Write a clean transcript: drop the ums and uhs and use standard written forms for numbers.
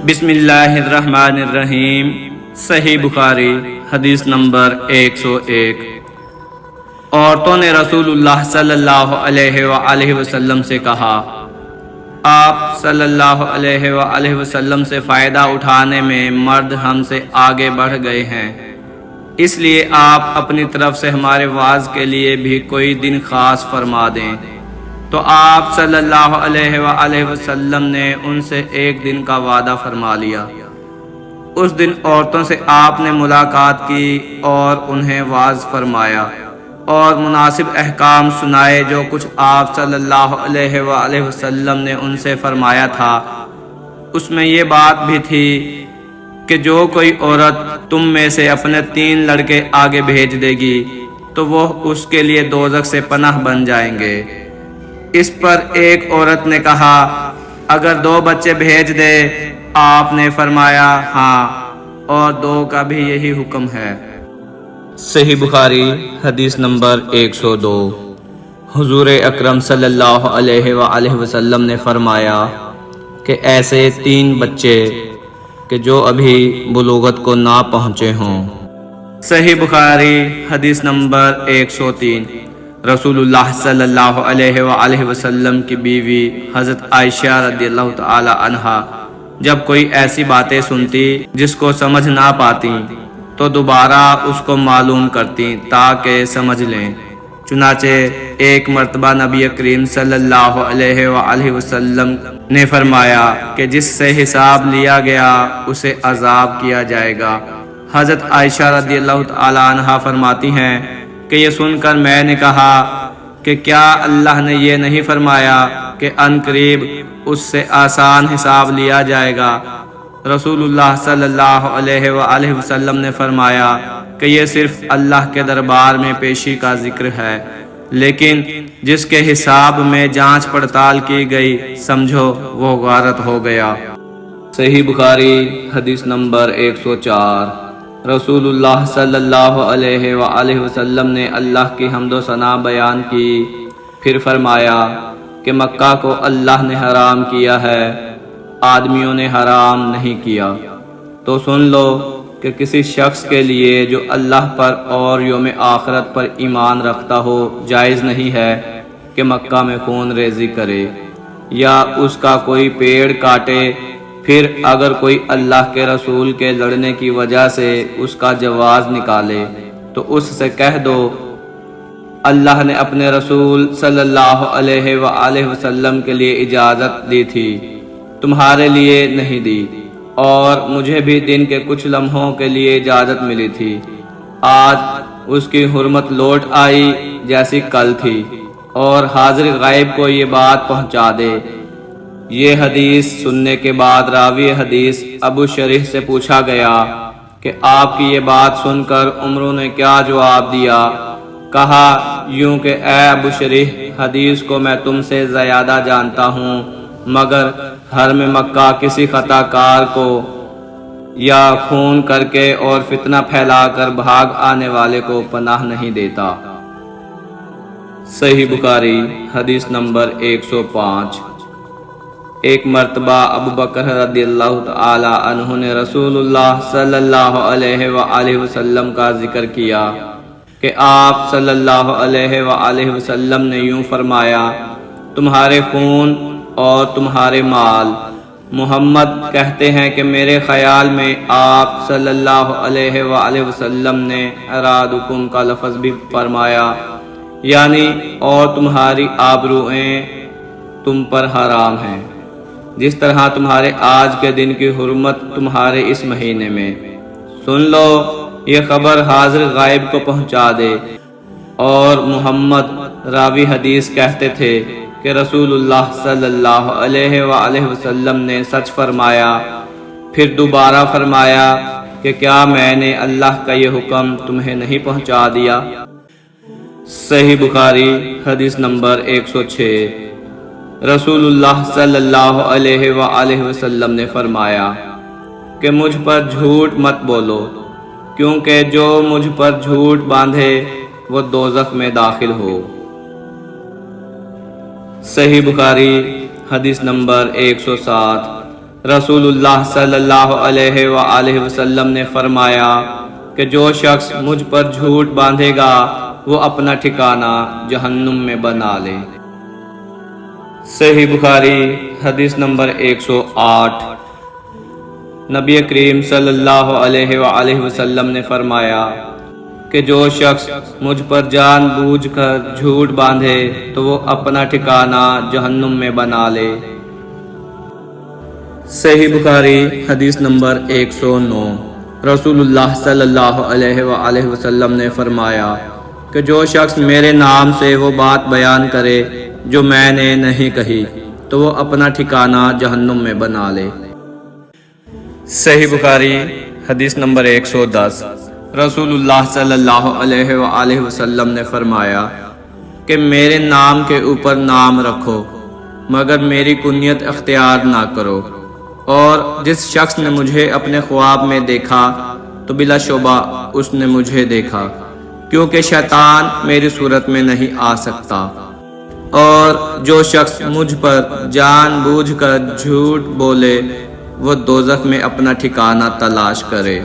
بسم اللہ الرحمن الرحیم۔ صحیح بخاری حدیث نمبر 101۔ عورتوں نے رسول اللہ صلی اللہ علیہ وآلہ وسلم سے کہا، آپ صلی اللہ علیہ وآلہ وسلم سے فائدہ اٹھانے میں مرد ہم سے آگے بڑھ گئے ہیں، اس لیے آپ اپنی طرف سے ہمارے وعظ کے لیے بھی کوئی دن خاص فرما دیں۔ تو آپ صلی اللہ علیہ وآلہ وسلم نے ان سے ایک دن کا وعدہ فرما لیا۔ اس دن عورتوں سے آپ نے ملاقات کی اور انہیں وعظ فرمایا اور مناسب احکام سنائے۔ جو کچھ آپ صلی اللہ علیہ وآلہ وسلم نے ان سے فرمایا تھا، اس میں یہ بات بھی تھی کہ جو کوئی عورت تم میں سے اپنے 3 لڑکے آگے بھیج دے گی تو وہ اس کے لیے دوزخ سے پناہ بن جائیں گے۔ اس پر ایک عورت نے کہا، اگر 2 بچے بھیج دے؟ آپ نے فرمایا، ہاں، اور 2 کا بھی یہی حکم ہے۔ صحیح بخاری حدیث نمبر 102۔ حضور اکرم صلی اللہ علیہ وآلہ وسلم نے فرمایا کہ ایسے 3 بچے کہ جو ابھی بلوغت کو نہ پہنچے ہوں۔ صحیح بخاری حدیث نمبر 103۔ رسول اللہ صلی اللہ علیہ وآلہ وسلم کی بیوی حضرت عائشہ رضی اللہ تعالی عنہا جب کوئی ایسی باتیں سنتی جس کو سمجھ نہ پاتی تو دوبارہ اس کو معلوم کرتی تاکہ سمجھ لیں۔ چنانچہ ایک مرتبہ نبی کریم صلی اللہ علیہ وآلہ وسلم نے فرمایا کہ جس سے حساب لیا گیا اسے عذاب کیا جائے گا۔ حضرت عائشہ رضی اللہ تعالی عنہا فرماتی ہیں کہ یہ سن کر میں نے کہا کہ کیا اللہ نے یہ نہیں فرمایا کہ ان قریب اس سے آسان حساب لیا جائے گا؟ رسول اللہ صلی اللہ علیہ وآلہ وسلم نے فرمایا کہ یہ صرف اللہ کے دربار میں پیشی کا ذکر ہے، لیکن جس کے حساب میں جانچ پڑتال کی گئی سمجھو وہ غارت ہو گیا۔ صحیح بخاری حدیث نمبر 104۔ رسول اللہ صلی اللہ علیہ وآلہ وسلم نے اللہ کی حمد و ثنا بیان کی، پھر فرمایا کہ مکہ کو اللہ نے حرام کیا ہے، آدمیوں نے حرام نہیں کیا۔ تو سن لو کہ کسی شخص کے لیے جو اللہ پر اور یوم آخرت پر ایمان رکھتا ہو جائز نہیں ہے کہ مکہ میں خون ریزی کرے یا اس کا کوئی پیڑ کاٹے۔ پھر اگر کوئی اللہ کے رسول کے لڑنے کی وجہ سے اس کا جواز نکالے تو اس سے کہہ دو، اللہ نے اپنے رسول صلی اللہ علیہ وآلہ وسلم کے لیے اجازت دی تھی، تمہارے لیے نہیں دی، اور مجھے بھی دن کے کچھ لمحوں کے لیے اجازت ملی تھی۔ آج اس کی حرمت لوٹ آئی جیسی کل تھی، اور حاضر غائب کو یہ بات پہنچا دے۔ یہ حدیث سننے کے بعد راوی حدیث ابو شریح سے پوچھا گیا کہ آپ کی یہ بات سن کر عمروں نے کیا جواب دیا؟ کہا یوں کہ اے ابو شریح، حدیث کو میں تم سے زیادہ جانتا ہوں، مگر حرم مکہ کسی خطا کار کو یا خون کر کے اور فتنہ پھیلا کر بھاگ آنے والے کو پناہ نہیں دیتا۔ صحیح بخاری حدیث نمبر 105۔ ایک مرتبہ ابو بکر رضی اللہ تعالی عنہ نے رسول اللہ صلی اللہ علیہ وآلہ وسلم کا ذکر کیا کہ آپ صلی اللہ علیہ وآلہ وسلم نے یوں فرمایا، تمہارے خون اور تمہارے مال۔ محمد کہتے ہیں کہ میرے خیال میں آپ صلی اللہ علیہ وآلہ وسلم نے ارادکم کا لفظ بھی فرمایا، یعنی اور تمہاری آبروئیں تم پر حرام ہیں، جس طرح تمہارے آج کے دن کی حرمت تمہارے اس مہینے میں۔ سن لو یہ خبر حاضر غائب کو پہنچا دے۔ اور محمد راوی حدیث کہتے تھے کہ رسول اللہ صلی اللہ علیہ وآلہ وسلم نے سچ فرمایا۔ پھر دوبارہ فرمایا کہ کیا میں نے اللہ کا یہ حکم تمہیں نہیں پہنچا دیا؟ صحیح بخاری حدیث نمبر 106۔ رسول اللہ صلی اللہ علیہ وآلہ وسلم نے فرمایا کہ مجھ پر جھوٹ مت بولو، کیونکہ جو مجھ پر جھوٹ باندھے وہ دوزخ میں داخل ہو۔ صحیح بخاری حدیث نمبر 107۔ رسول اللہ صلی اللہ علیہ وآلہ وسلم نے فرمایا کہ جو شخص مجھ پر جھوٹ باندھے گا وہ اپنا ٹھکانہ جہنم میں بنا لے۔ صحیح بخاری حدیث نمبر 108۔ نبی کریم صلی اللہ علیہ وآلہ وسلم نے فرمایا کہ جو شخص مجھ پر جان بوجھ کر جھوٹ باندھے تو وہ اپنا ٹھکانہ جہنم میں بنا لے۔ صحیح بخاری حدیث نمبر 109۔ رسول اللہ صلی اللہ علیہ وآلہ وسلم نے فرمایا کہ جو شخص میرے نام سے وہ بات بیان کرے جو میں نے نہیں کہی تو وہ اپنا ٹھکانہ جہنم میں بنا لے۔ صحیح بخاری حدیث نمبر 110۔ رسول اللہ صلی اللہ علیہ وآلہ وسلم نے فرمایا کہ میرے نام کے اوپر نام رکھو مگر میری کنیت اختیار نہ کرو، اور جس شخص نے مجھے اپنے خواب میں دیکھا تو بلا شبہ اس نے مجھے دیکھا، کیونکہ شیطان میری صورت میں نہیں آ سکتا، اور جو شخص مجھ پر جان بوجھ کر جھوٹ بولے وہ دوزخ میں اپنا ٹھکانہ تلاش کرے۔